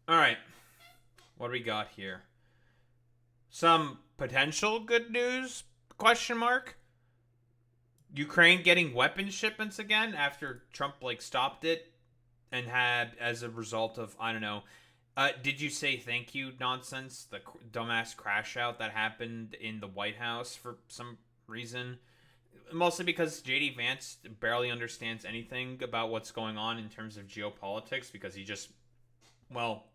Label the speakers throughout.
Speaker 1: All right. What do we got here? Some potential good news? Question mark. Ukraine getting weapon shipments again after Trump stopped it and had as a result of I don't know. Did you say thank you nonsense? The dumbass crash out that happened in the White House for some reason. Mostly because JD Vance barely understands anything about what's going on in terms of geopolitics because he just well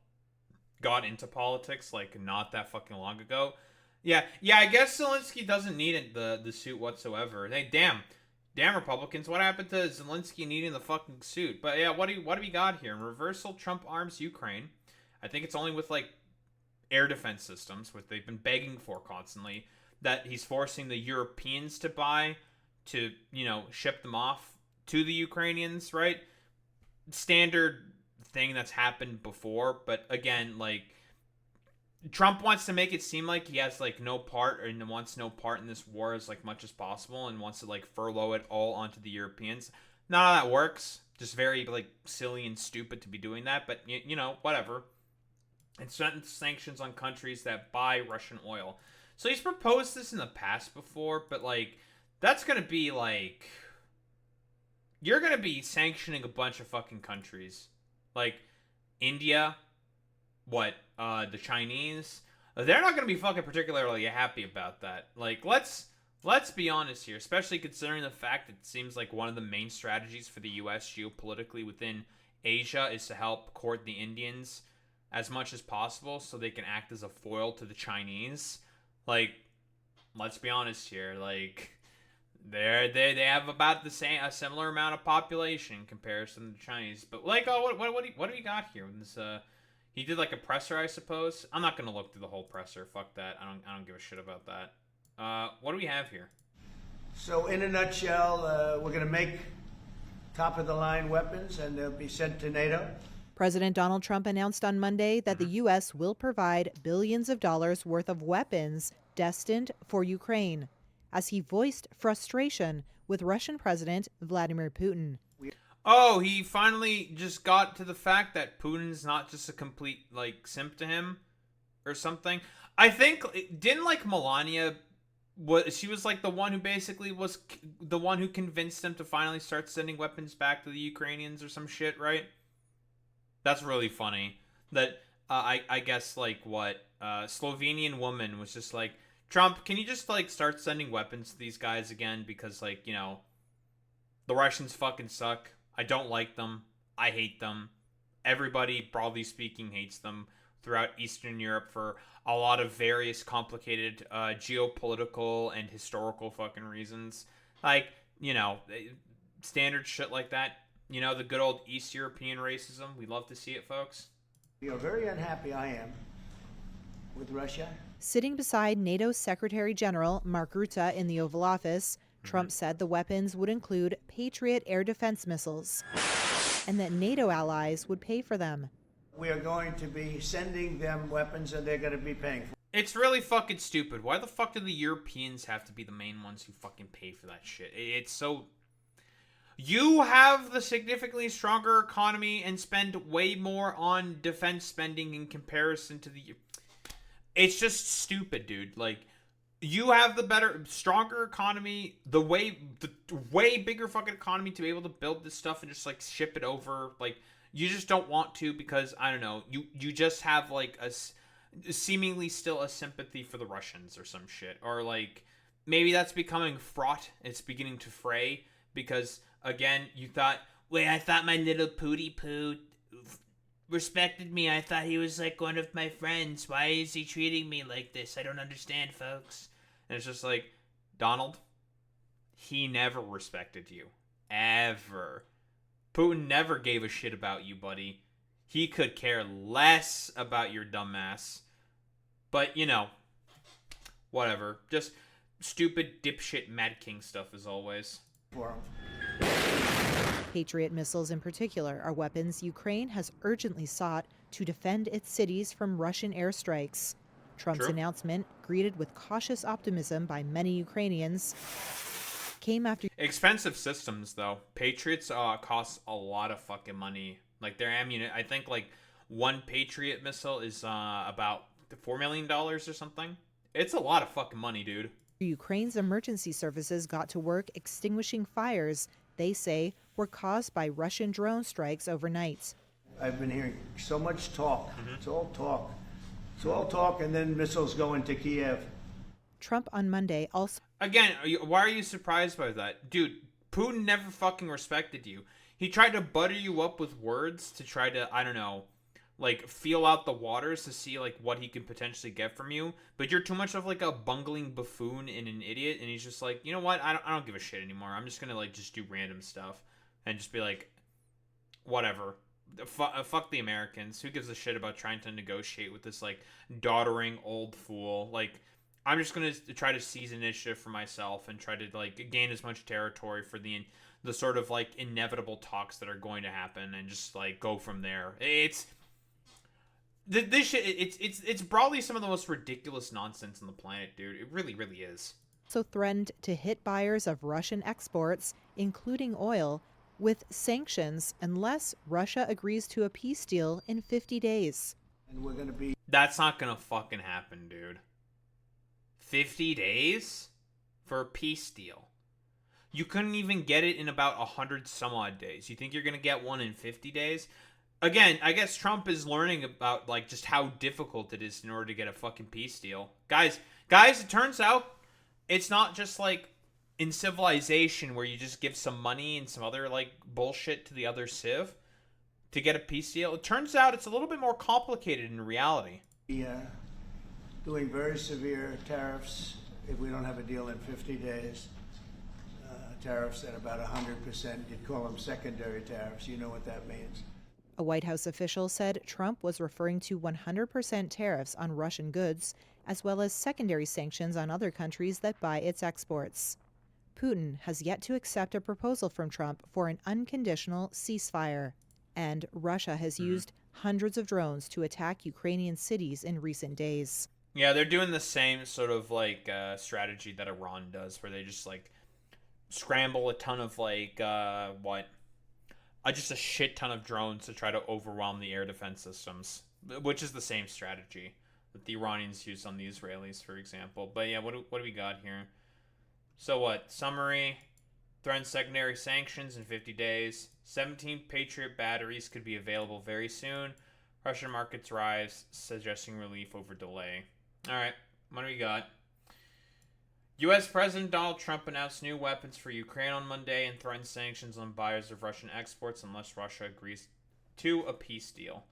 Speaker 1: got into politics not that fucking long ago. Yeah, I guess Zelensky doesn't need the suit whatsoever. Hey, damn Republicans, what happened to Zelensky needing the fucking suit? But yeah, what do we got here? In reversal, Trump arms Ukraine. I think it's only with air defense systems, which they've been begging for constantly, that he's forcing the Europeans to buy to ship them off to the Ukrainians, right? Standard thing that's happened before, but again, Trump wants to make it seem like he has no part and wants no part in this war as much as possible and wants to furlough it all onto the Europeans. None of that works. Just very silly and stupid to be doing that, but whatever. It's setting sanctions on countries that buy Russian oil. So he's proposed this in the past before, but that's gonna be you're gonna be sanctioning a bunch of fucking countries, like India, the Chinese. They're not gonna be fucking particularly happy about that. Let's be honest here, especially considering the fact that it seems like one of the main strategies for the U.S. geopolitically within Asia is to help court the Indians as much as possible so they can act as a foil to the Chinese. Like, let's be honest here. They have about a similar amount of population in comparison to the Chinese. But what do we got here? This he did a presser, I suppose. I'm not gonna look through the whole presser. Fuck that. I don't give a shit about that. What do we have here?
Speaker 2: So in a nutshell, we're going to make top-of-the-line weapons, and they'll be sent to NATO.
Speaker 3: President Donald Trump announced on Monday that the U.S. will provide billions of dollars worth of weapons destined for Ukraine, as he voiced frustration with Russian President Vladimir Putin.
Speaker 1: Oh, he finally just got to the fact that Putin's not just a complete simp to him or something. I think didn't Melania she was the one who basically was the one who convinced him to finally start sending weapons back to the Ukrainians or some shit, right? That's really funny. That I guess Slovenian woman was just like, Trump, can you just start sending weapons to these guys again because the Russians fucking suck. I don't like them. I hate them. Everybody, broadly speaking, hates them throughout Eastern Europe for a lot of various complicated geopolitical and historical fucking reasons. Standard shit like that. The good old East European racism. We love to see it, folks.
Speaker 2: You're very unhappy, I am, with Russia.
Speaker 3: Sitting beside NATO Secretary General Mark Rutte in the Oval Office, Trump said the weapons would include Patriot air defense missiles and that NATO allies would pay for them.
Speaker 2: We are going to be sending them weapons, and they're going to be paying for it.
Speaker 1: It's really fucking stupid. Why the fuck do the Europeans have to be the main ones who fucking pay for that shit? It's so... You have the significantly stronger economy and spend way more on defense spending in comparison to the... It's just stupid, dude. You have the stronger economy, the way bigger fucking economy to be able to build this stuff and just ship it over. You just don't want to because I don't know. You just have seemingly still a sympathy for the Russians or some shit, or maybe that's becoming fraught. It's beginning to fray because again you thought, wait, I thought my little pooty poo respected me. I thought he was one of my friends. Why is he treating me like this? I don't understand, folks. And it's just Donald, he never respected you. Ever. Putin never gave a shit about you, buddy. He could care less about your dumbass. But, whatever. Just stupid dipshit Mad King stuff as always.
Speaker 3: Patriot missiles in particular are weapons Ukraine has urgently sought to defend its cities from Russian airstrikes. Trump's announcement, greeted with cautious optimism by many Ukrainians, came after...
Speaker 1: Expensive systems, though. Patriots cost a lot of fucking money. Their ammunition... I think, one Patriot missile is about $4 million or something. It's a lot of fucking money, dude.
Speaker 3: Ukraine's emergency services got to work extinguishing fires they say were caused by Russian drone strikes overnight.
Speaker 2: I've been hearing so much talk. It's all talk. It's all talk, and then missiles go into Kiev.
Speaker 3: Trump on Monday also.
Speaker 1: Again, why are you surprised by that? Dude, Putin never fucking respected you. He tried to butter you up with words to try to, I don't know, like, feel out the waters to see, like, what he could potentially get from you. But you're too much of, like, a bungling buffoon and an idiot. And he's just like, you know what? I don't give a shit anymore. I'm just going to, like, just do random stuff. And just be like, whatever. Fuck the Americans. Who gives a shit about trying to negotiate with this, like, doddering old fool? Like, I'm just going to try to seize initiative for myself and try to, like, gain as much territory for the sort of, like, inevitable talks that are going to happen and just, like, go from there. This shit, it's broadly some of the most ridiculous nonsense on the planet, dude. It really, really is.
Speaker 3: Also threatened to hit buyers of Russian exports, including oil, with sanctions unless Russia agrees to a peace deal in 50 days.
Speaker 2: And we're going to be...
Speaker 1: That's not going to fucking happen, dude. 50 days for a peace deal. You couldn't even get it in about 100 some odd days. You think you're going to get one in 50 days? Again, I guess Trump is learning about, like, just how difficult it is in order to get a fucking peace deal. Guys, it turns out it's not just, like, in civilization where you just give some money and some other, like, bullshit to the other civ to get a peace deal. It turns out it's a little bit more complicated in reality.
Speaker 2: Doing very severe tariffs if we don't have a deal in 50 days. Tariffs at about 100%. You'd call them secondary tariffs. You know what that means.
Speaker 3: A White House official said Trump was referring to 100% tariffs on Russian goods, as well as secondary sanctions on other countries that buy its exports. Putin has yet to accept a proposal from Trump for an unconditional ceasefire, and Russia has used hundreds of drones to attack Ukrainian cities in recent days.
Speaker 1: Yeah, they're doing the same sort of, like, strategy that Iran does, where they just, like, scramble a ton of, like, just a shit ton of drones to try to overwhelm the air defense systems, which is the same strategy that the Iranians use on the Israelis, for example. But yeah, what do we got here? So what? Summary: threatens secondary sanctions in 50 days. 17 Patriot batteries could be available very soon. Russian markets rise, suggesting relief over delay. All right, what do we got? U.S. President Donald Trump announced new weapons for Ukraine on Monday and threatened sanctions on buyers of Russian exports unless Russia agrees to a peace deal.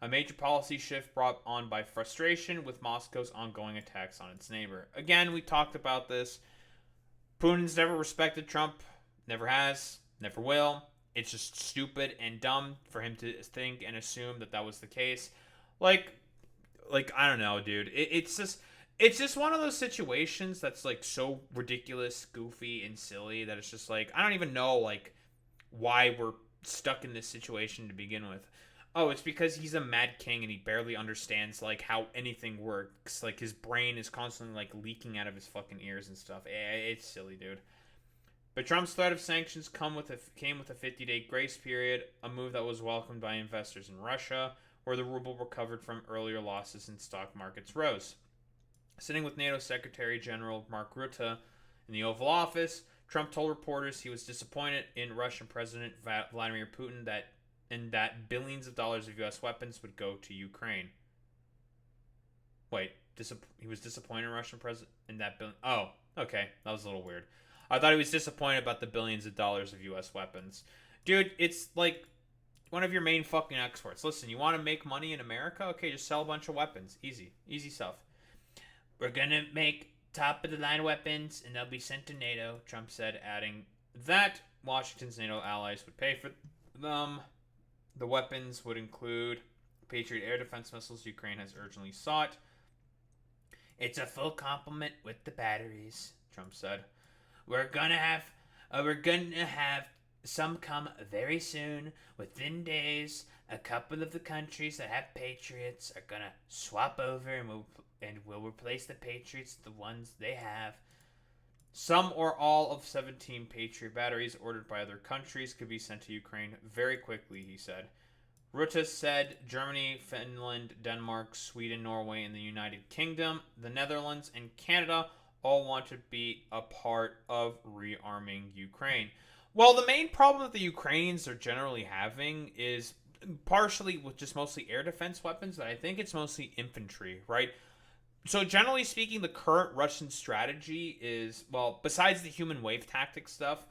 Speaker 1: A major policy shift brought on by frustration with Moscow's ongoing attacks on its neighbor. Again, we talked about this. Putin's never respected Trump. Never has. Never will. It's just stupid and dumb for him to think and assume that that was the case. Like I don't know, dude. It's just one of those situations that's, like, so ridiculous, goofy, and silly that it's just, like, I don't even know, like, why we're stuck in this situation to begin with. Oh, it's because he's a mad king and he barely understands, like, how anything works. Like, his brain is constantly, like, leaking out of his fucking ears and stuff. It's silly, dude. But Trump's threat of sanctions came with a 50-day grace period, a move that was welcomed by investors in Russia, where the ruble recovered from earlier losses and stock markets rose. Sitting with NATO Secretary General Mark Rutte in the Oval Office, Trump told reporters he was disappointed in Russian President Vladimir Putin that billions of dollars of U.S. weapons would go to Ukraine. Wait, he was disappointed in Russian President in that billion? Oh, okay, that was a little weird. I thought he was disappointed about the billions of dollars of U.S. weapons. Dude, it's like one of your main fucking exports. Listen, you want to make money in America? Okay, just sell a bunch of weapons. Easy stuff. We're gonna make top-of-the-line weapons, and they'll be sent to NATO, Trump said, adding that Washington's NATO allies would pay for them. The weapons would include Patriot air defense missiles Ukraine has urgently sought. It's a full complement with the batteries, Trump said. We're gonna have some come very soon, within days. A couple of the countries that have Patriots are gonna swap over and we'll replace the Patriots with the ones they have. Some or all of 17 Patriot batteries ordered by other countries could be sent to Ukraine very quickly, he said. Rutte said Germany, Finland, Denmark, Sweden, Norway, and the United Kingdom, the Netherlands, and Canada all want to be a part of rearming Ukraine. Well, the main problem that the Ukrainians are generally having is partially with just mostly air defense weapons, but I think it's mostly infantry, right? So generally speaking, the current Russian strategy is, well, besides the human wave tactic stuff,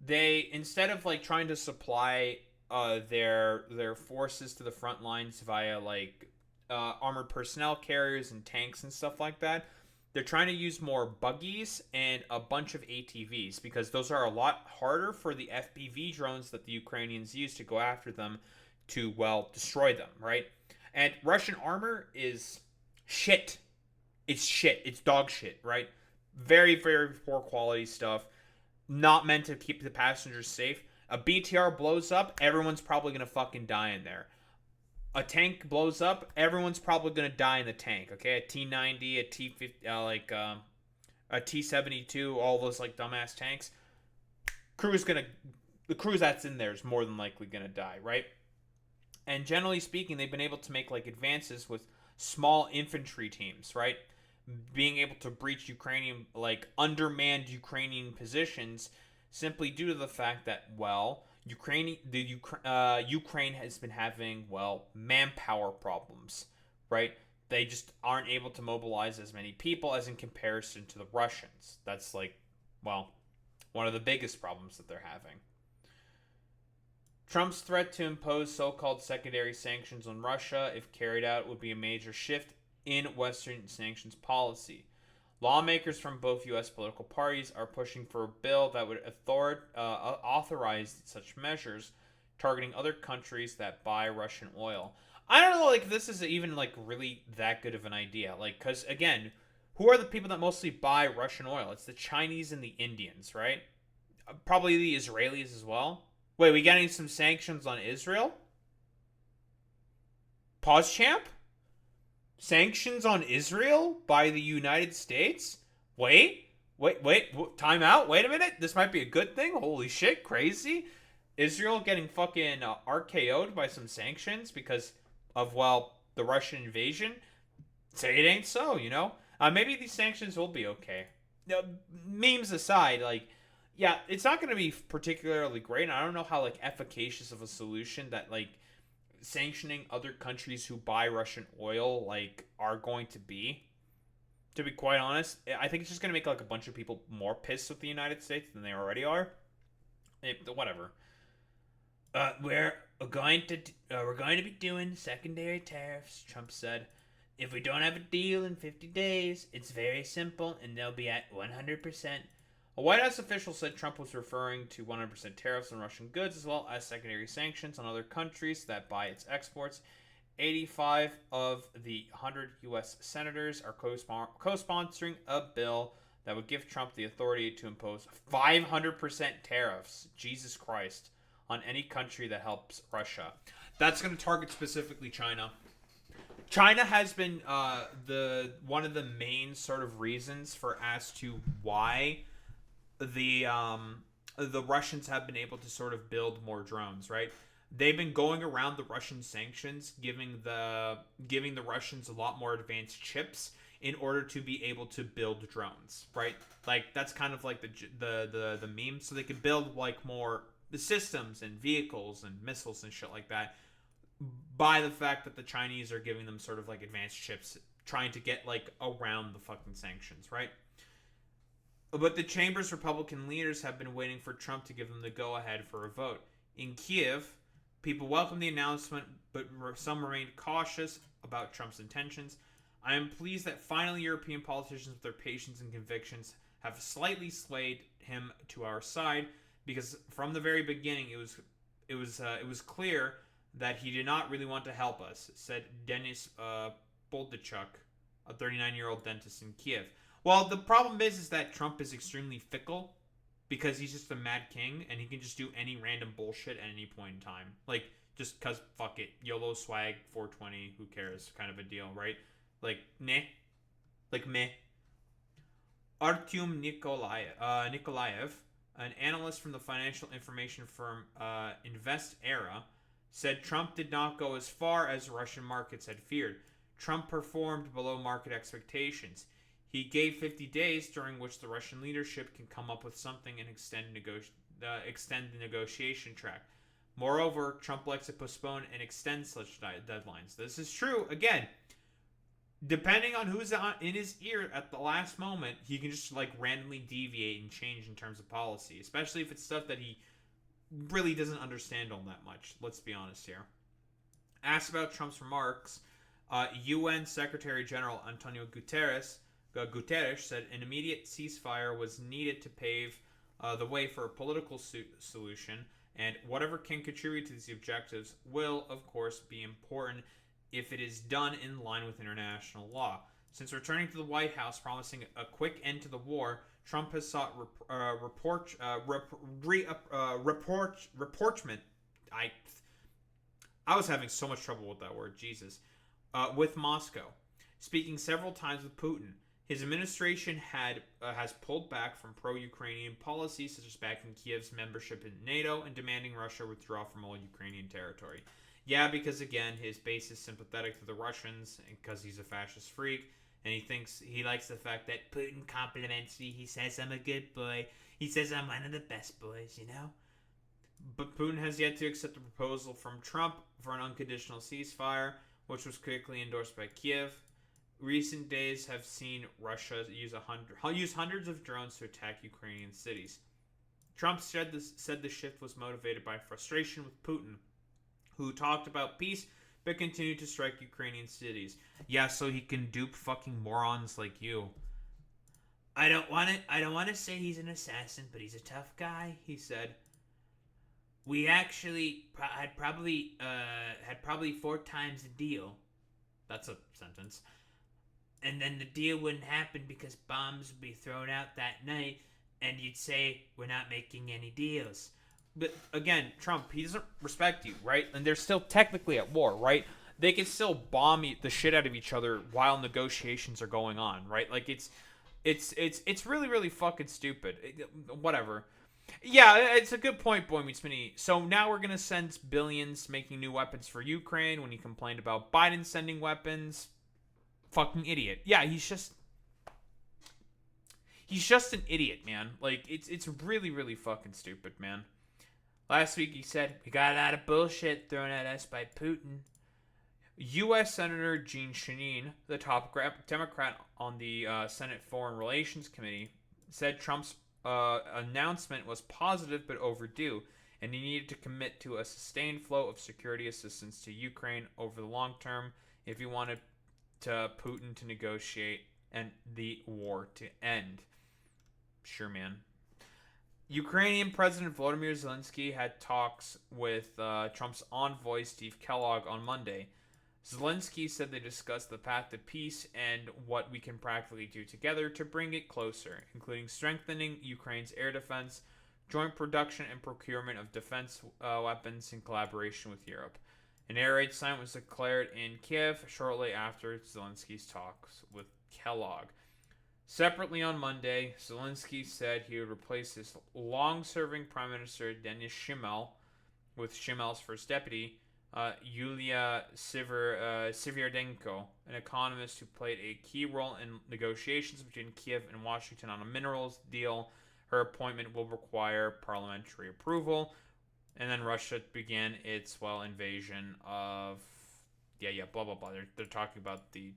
Speaker 1: they, instead of like trying to supply their forces to the front lines via like armored personnel carriers and tanks and stuff like that, they're trying to use more buggies and a bunch of ATVs because those are a lot harder for the FPV drones that the Ukrainians use to go after them to, well, destroy them, right? And Russian armor is shit. It's shit. It's dog shit, right? Very, very poor quality stuff. Not meant to keep the passengers safe. A BTR blows up, everyone's probably gonna fucking die in there. A tank blows up, everyone's probably gonna die in the tank. Okay, a T90, a T50, a T72, all those like dumbass tanks. The crew that's in there is more than likely gonna die, right? And generally speaking, they've been able to make like advances with small infantry teams, right? Being able to breach Ukrainian, like undermanned Ukrainian positions simply due to the fact that, well, Ukraine has been having, well, manpower problems, right? They just aren't able to mobilize as many people as in comparison to the Russians. That's like, well, one of the biggest problems that they're having. Trump's threat to impose so-called secondary sanctions on Russia, if carried out, would be a major shift in Western sanctions policy. Lawmakers from both U.S. political parties are pushing for a bill that would authorize such measures, targeting other countries that buy Russian oil. I don't know, like, this is even, like, really that good of an idea. Like, because, again, who are the people that mostly buy Russian oil? It's the Chinese and the Indians, right? Probably the Israelis as well. Wait, we getting some sanctions on Israel? Pause, champ? Sanctions on Israel by the United States? Wait, time out. Wait a minute. This might be a good thing. Holy shit, crazy. Israel getting fucking RKO'd by some sanctions because of, well, the Russian invasion? Say it ain't so, you know? Maybe these sanctions will be okay. Now, memes aside, like, yeah, it's not going to be particularly great. And I don't know how, like, efficacious of a solution that, like, sanctioning other countries who buy Russian oil, like, are going to be. To be quite honest, I think it's just going to make, like, a bunch of people more pissed with the United States than they already are. Whatever. We're going to be doing secondary tariffs, Trump said. If we don't have a deal in 50 days, it's very simple, and they'll be at 100%. A White House official said Trump was referring to 100% tariffs on Russian goods as well as secondary sanctions on other countries that buy its exports. 85 of the 100 U.S. senators are co-sponsoring a bill that would give Trump the authority to impose 500% tariffs, Jesus Christ, on any country that helps Russia. That's going to target specifically China. China has been one of the main sort of reasons for as to why the Russians have been able to sort of build more drones, right? They've been going around the Russian sanctions, giving the Russians a lot more advanced chips in order to be able to build drones, right? Like, that's kind of like the meme, so they could build like more the systems and vehicles and missiles and shit like that by the fact that the Chinese are giving them sort of like advanced chips, trying to get like around the fucking sanctions, right? But the chamber's Republican leaders have been waiting for Trump to give them the go-ahead for a vote. In Kiev, people welcomed the announcement, but some remained cautious about Trump's intentions. I am pleased that finally European politicians with their patience and convictions have slightly swayed him to our side, because from the very beginning it was clear that he did not really want to help us, said Denis Boldichuk, a 39-year-old dentist in Kiev. Well, the problem is that Trump is extremely fickle because he's just a mad king and he can just do any random bullshit at any point in time. Like, just because, fuck it, YOLO swag, 420, who cares, kind of a deal, right? Like, meh. Like, meh. Artyom Nikolaev, an analyst from the financial information firm InvestEra, said Trump did not go as far as Russian markets had feared. Trump performed below market expectations. He gave 50 days during which the Russian leadership can come up with something and extend the negotiation track. Moreover, Trump likes to postpone and extend such deadlines. This is true. Again, depending on who's in his ear at the last moment, he can just like randomly deviate and change in terms of policy, especially if it's stuff that he really doesn't understand all that much. Let's be honest here. Asked about Trump's remarks, UN Secretary General Antonio Guterres said an immediate ceasefire was needed to pave the way for a political solution, and whatever can contribute to these objectives will, of course, be important if it is done in line with international law. Since returning to the White House promising a quick end to the war, Trump has sought rapprochement. I was having so much trouble with that word, Jesus. With Moscow, speaking several times with Putin. His administration has pulled back from pro-Ukrainian policies such as backing Kiev's membership in NATO and demanding Russia withdraw from all Ukrainian territory. Yeah, because again, his base is sympathetic to the Russians because he's a fascist freak, and he likes the fact that Putin compliments me. He says I'm a good boy. He says I'm one of the best boys, you know? But Putin has yet to accept a proposal from Trump for an unconditional ceasefire, which was quickly endorsed by Kiev. Recent days have seen Russia use hundreds of drones to attack Ukrainian cities. Trump said the shift was motivated by frustration with Putin, who talked about peace but continued to strike Ukrainian cities. Yeah, so he can dupe fucking morons like you. I don't want to say he's an assassin, but he's a tough guy, he said. We actually had probably 4 times the deal. That's a sentence. And then the deal wouldn't happen because bombs would be thrown out that night, and you'd say, we're not making any deals. But again, Trump, he doesn't respect you, right? And they're still technically at war, right? They can still bomb the shit out of each other while negotiations are going on, right? Like, it's really, really fucking stupid. Whatever. Yeah, it's a good point, Boy Meets Mini. So now we're going to send billions making new weapons for Ukraine when he complained about Biden sending weapons. Fucking idiot. Yeah, he's just an idiot, man. Like, it's really, really fucking stupid, man. Last week he said, we got a lot of bullshit thrown at us by Putin. U.S. Senator Jeanne Shaheen, the top Democrat on the Senate Foreign Relations Committee, said Trump's announcement was positive but overdue, and he needed to commit to a sustained flow of security assistance to Ukraine over the long term if he wanted to Putin to negotiate and the war to end. Sure, man. Ukrainian President Volodymyr Zelensky had talks with Trump's envoy Steve Kellogg on Monday. Zelensky said they discussed the path to peace and what we can practically do together to bring it closer, including strengthening Ukraine's air defense, joint production and procurement of defense weapons in collaboration with Europe. An air raid summit was declared in Kiev shortly after Zelensky's talks with Kellogg. Separately on Monday, Zelensky said he would replace his long-serving Prime Minister Denis Shmyhal with Shmyhal's first deputy, Yulia Svyardenko, an economist who played a key role in negotiations between Kiev and Washington on a minerals deal. Her appointment will require parliamentary approval. And then Russia began its, invasion of... blah, blah, blah. They're talking about the,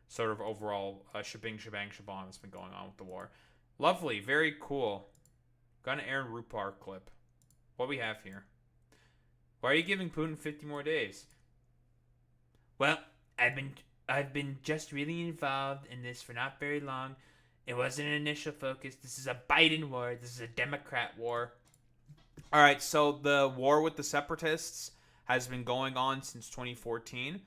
Speaker 1: sort of overall shebang that's been going on with the war. Lovely. Very cool. Got an Aaron Rupar clip. What we have here? Why are you giving Putin 50 more days? Well, I've been just really involved in this for not very long. It wasn't an initial focus. This is a Biden war. This is a Democrat war. All right, so the war with the separatists has been going on since 2014.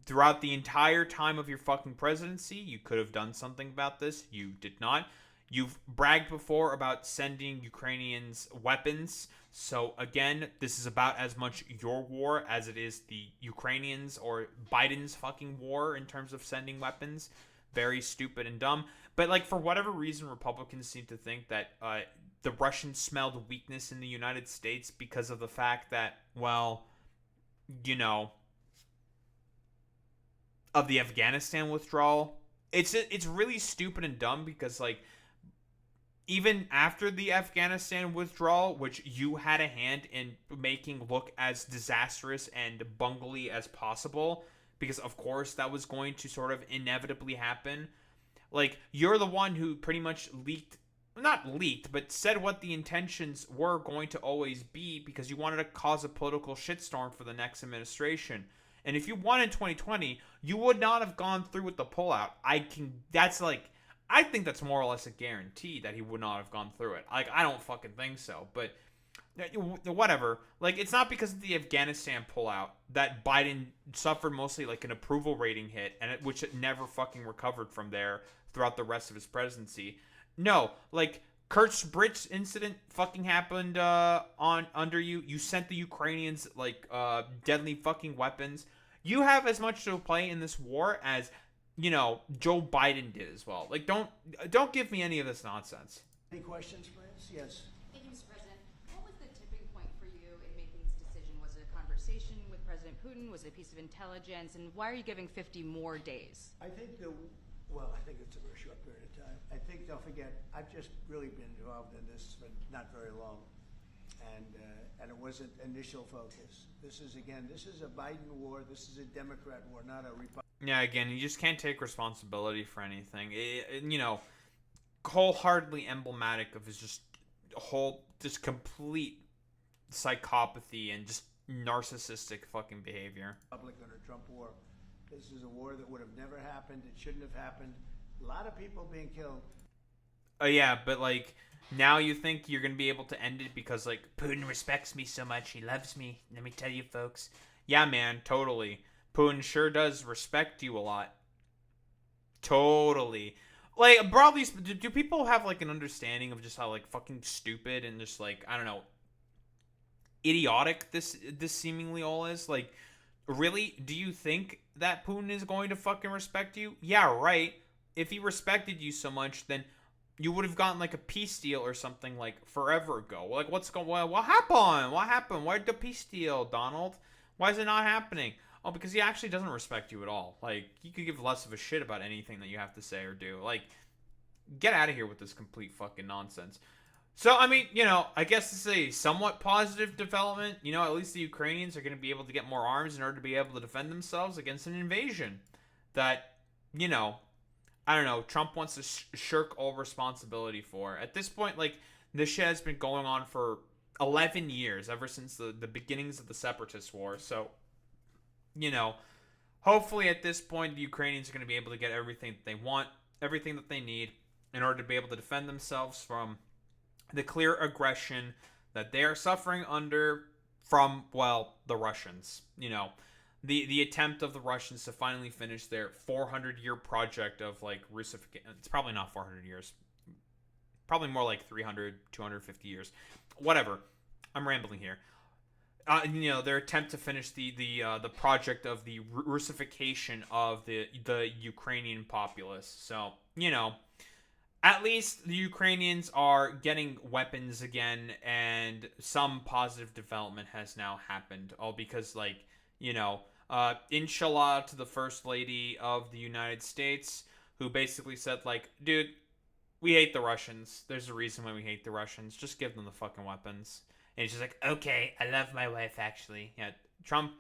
Speaker 1: Throughout the entire time of your fucking presidency, you could have done something about this. You did not. You've bragged before about sending Ukrainians weapons. So again, this is about as much your war as it is the Ukrainians or Biden's fucking war in terms of sending weapons. Very stupid and dumb. But for whatever reason, Republicans seem to think that the Russians smelled weakness in the United States because of the fact that, well, you know, of the Afghanistan withdrawal. It's really stupid and dumb because, like, even after the Afghanistan withdrawal, which you had a hand in making look as disastrous and bungly as possible, because of course that was going to sort of inevitably happen. Like, you're the one who pretty much not leaked, but said what the intentions were going to always be because you wanted to cause a political shitstorm for the next administration. And if you won in 2020, you would not have gone through with the pullout. I think that's more or less a guarantee that he would not have gone through it. Like, I don't fucking think so, but whatever. Like, it's not because of the Afghanistan pullout that Biden suffered mostly like an approval rating hit, which it never fucking recovered from there throughout the rest of his presidency. No, like, Kursk incident fucking happened under you. You sent the Ukrainians like deadly fucking weapons. You have as much to play in this war as, you know, Joe Biden did as well. Like, don't give me any of this nonsense.
Speaker 2: Any questions, please? Yes.
Speaker 4: Thank you, Mr. President. What was the tipping point for you in making this decision? Was it a conversation with President Putin? Was it a piece of intelligence? And why are you giving 50 more days?
Speaker 2: I think I think it's a very short period of time. I think, don't forget, I've just really been involved in this for not very long. And it wasn't initial focus. This is a Biden war. This is a Democrat war, not a Republican.
Speaker 1: Yeah, again, you just can't take responsibility for anything. You know, wholeheartedly emblematic of his just complete psychopathy and just narcissistic fucking behavior.
Speaker 2: Republican or Trump war. This is a war that would have never happened. It shouldn't have happened. A lot of people being killed.
Speaker 1: Oh yeah, but like, now you think you're gonna be able to end it because, like, Putin respects me so much, he loves me. Let me tell you, folks. Yeah, man, totally. Putin sure does respect you a lot. Totally. Like, broadly, do people have like an understanding of just how like fucking stupid and just like, I don't know, idiotic this seemingly all is? Like, really, do you think that Putin is going to fucking respect you? Yeah, right. If he respected you so much, then you would have gotten like a peace deal or something like forever ago. Like, what happened? What happened? Where'd the peace deal, Donald? Why is it not happening? Oh, because he actually doesn't respect you at all. Like, he could give less of a shit about anything that you have to say or do. Like, get out of here with this complete fucking nonsense. So, I mean, you know, I guess this is a somewhat positive development. You know, at least the Ukrainians are going to be able to get more arms in order to be able to defend themselves against an invasion that, you know, I don't know, Trump wants to shirk all responsibility for. At this point, like, this shit has been going on for 11 years, ever since the beginnings of the Separatist War. So, you know, hopefully at this point, the Ukrainians are going to be able to get everything that they want, everything that they need, in order to be able to defend themselves from the clear aggression that they are suffering under from, well, the Russians. You know, the attempt of the Russians to finally finish their 400-year project of, like, Russification. It's probably not 400 years. Probably more like 300, 250 years. Whatever. I'm rambling here. You know, their attempt to finish the project of the Russification of the Ukrainian populace. So, you know, at least the Ukrainians are getting weapons again, and some positive development has now happened. All because, like, you know, inshallah to the First Lady of the United States, who basically said, like, dude, we hate the Russians. There's a reason why we hate the Russians. Just give them the fucking weapons. And she's like, okay, I love my wife, actually. Yeah, Trump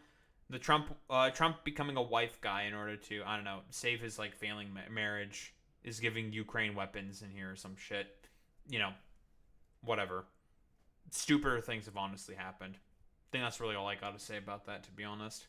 Speaker 1: becoming a wife guy in order to, I don't know, save his, like, failing marriage is giving Ukraine weapons in here or some shit. You know, whatever. Stupider things have honestly happened. I think that's really all I got to say about that, to be honest.